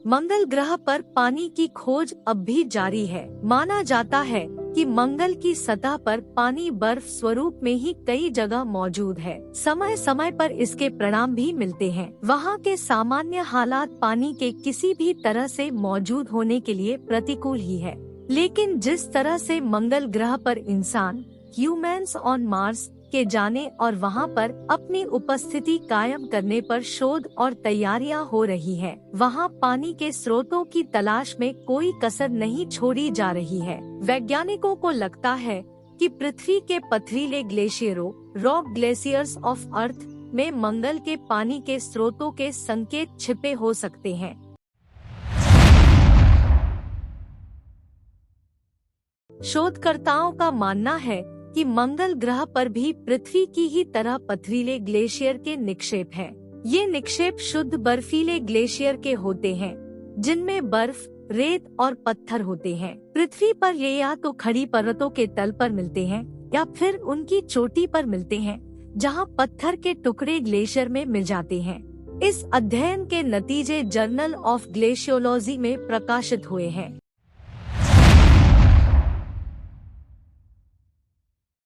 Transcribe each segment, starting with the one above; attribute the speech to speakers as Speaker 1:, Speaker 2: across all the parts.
Speaker 1: मंगल ग्रह पर पानी की खोज अब भी जारी है। माना जाता है कि मंगल की सतह पर पानी बर्फ स्वरूप में ही कई जगह मौजूद है। समय समय पर इसके परिणाम भी मिलते हैं। वहाँ के सामान्य हालात पानी के किसी भी तरह से मौजूद होने के लिए प्रतिकूल ही है। लेकिन जिस तरह से मंगल ग्रह पर इंसान ह्यूमन्स ऑन मार्स के जाने और वहां पर अपनी उपस्थिति कायम करने पर शोध और तैयारियां हो रही है, वहां पानी के स्रोतों की तलाश में कोई कसर नहीं छोड़ी जा रही है। वैज्ञानिकों को लगता है कि पृथ्वी के पथरीले ग्लेशियरों रॉक ग्लेशियर्स ऑफ अर्थ में मंगल के पानी के स्रोतों के संकेत छिपे हो सकते हैं। शोधकर्ताओं का मानना है कि मंगल ग्रह पर भी पृथ्वी की ही तरह पथरीले ग्लेशियर के निक्षेप हैं। ये निक्षेप शुद्ध बर्फीले ग्लेशियर के होते हैं, जिनमें बर्फ, रेत और पत्थर होते हैं। पृथ्वी पर ये या तो खड़ी पर्वतों के तल पर मिलते हैं या फिर उनकी चोटी पर मिलते हैं, जहां पत्थर के टुकड़े ग्लेशियर में मिल जाते हैं। इस अध्ययन के नतीजे जर्नल ऑफ ग्लेशियोलॉजी में प्रकाशित हुए हैं।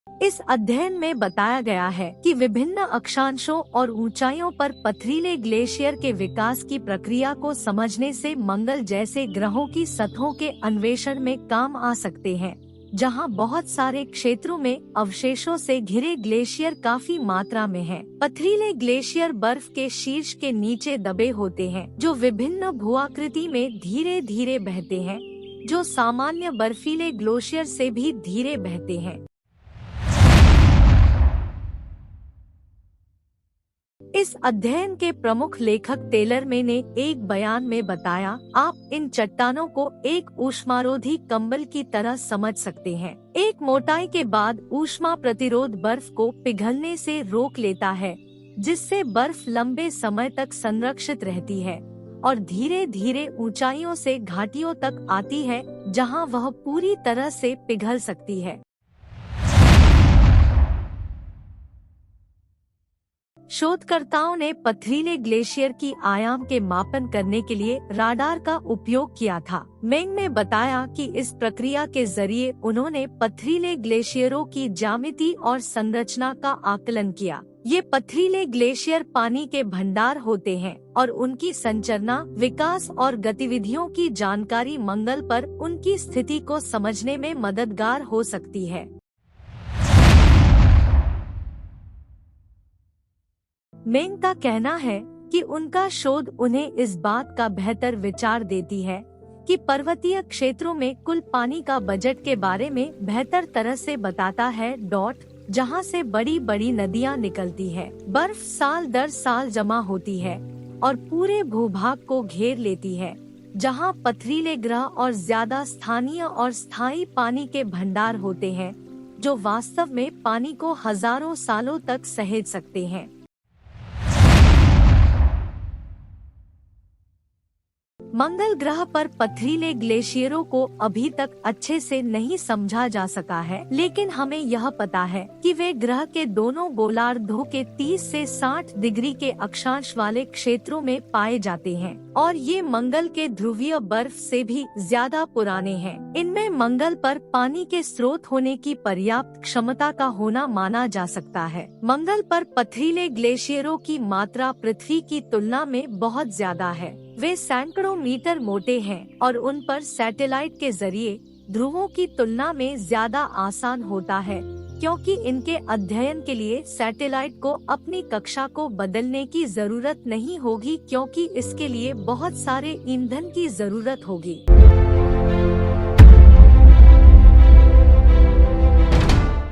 Speaker 1: इस अध्ययन में बताया गया है कि विभिन्न अक्षांशों और ऊंचाइयों पर पथरीले ग्लेशियर के विकास की प्रक्रिया को समझने से मंगल जैसे ग्रहों की सतहों के अन्वेषण में काम आ सकते हैं, जहां बहुत सारे क्षेत्रों में अवशेषों से घिरे ग्लेशियर काफी मात्रा में हैं। पथरीले ग्लेशियर बर्फ के शीर्ष के नीचे दबे होते हैं, जो विभिन्न भूआकृति में धीरे धीरे बहते हैं, जो सामान्य बर्फीले ग्लेशियर से भी धीरे बहते हैं। इस अध्ययन के प्रमुख लेखक टेलर मे ने एक बयान में बताया, आप इन चट्टानों को एक ऊष्मारोधी कंबल की तरह समझ सकते हैं। एक मोटाई के बाद ऊष्मा प्रतिरोध बर्फ को पिघलने से रोक लेता है, जिससे बर्फ लंबे समय तक संरक्षित रहती है और धीरे धीरे ऊंचाइयों से घाटियों तक आती है, जहां वह पूरी तरह से पिघल सकती है। शोधकर्ताओं ने पथरीले ग्लेशियर की आयाम के मापन करने के लिए राडार का उपयोग किया था। मेंग ने बताया कि इस प्रक्रिया के जरिए उन्होंने पथरीले ग्लेशियरों की ज्यामिति और संरचना का आकलन किया। ये पथरीले ग्लेशियर पानी के भंडार होते हैं और उनकी संरचना, विकास और गतिविधियों की जानकारी मंगल पर उनकी स्थिति को समझने में मददगार हो सकती है। मेंग का कहना है कि उनका शोध उन्हें इस बात का बेहतर विचार देती है कि पर्वतीय क्षेत्रों में कुल पानी का बजट के बारे में बेहतर तरह से बताता है। जहां से बड़ी बड़ी नदियां निकलती है, बर्फ साल दर साल जमा होती है और पूरे भूभाग को घेर लेती है, जहां पथरीले ग्रह और ज्यादा स्थानीय और स्थायी पानी के भंडार होते हैं, जो वास्तव में पानी को हजारों सालों तक सहेज सकते हैं। मंगल ग्रह पर पथरीले ग्लेशियरों को अभी तक अच्छे से नहीं समझा जा सका है, लेकिन हमें यह पता है कि वे ग्रह के दोनों गोलार्धों के 30 से 60 डिग्री के अक्षांश वाले क्षेत्रों में पाए जाते हैं और ये मंगल के ध्रुवीय बर्फ से भी ज्यादा पुराने हैं। इनमें मंगल पर पानी के स्रोत होने की पर्याप्त क्षमता का होना माना जा सकता है। मंगल पर पथरीले ग्लेशियरों की मात्रा पृथ्वी की तुलना में बहुत ज्यादा है। वे सैकड़ों मीटर मोटे हैं और उन पर सैटेलाइट के जरिए ध्रुवों की तुलना में ज्यादा आसान होता है, क्योंकि इनके अध्ययन के लिए सैटेलाइट को अपनी कक्षा को बदलने की जरूरत नहीं होगी, क्योंकि इसके लिए बहुत सारे ईंधन की जरूरत होगी।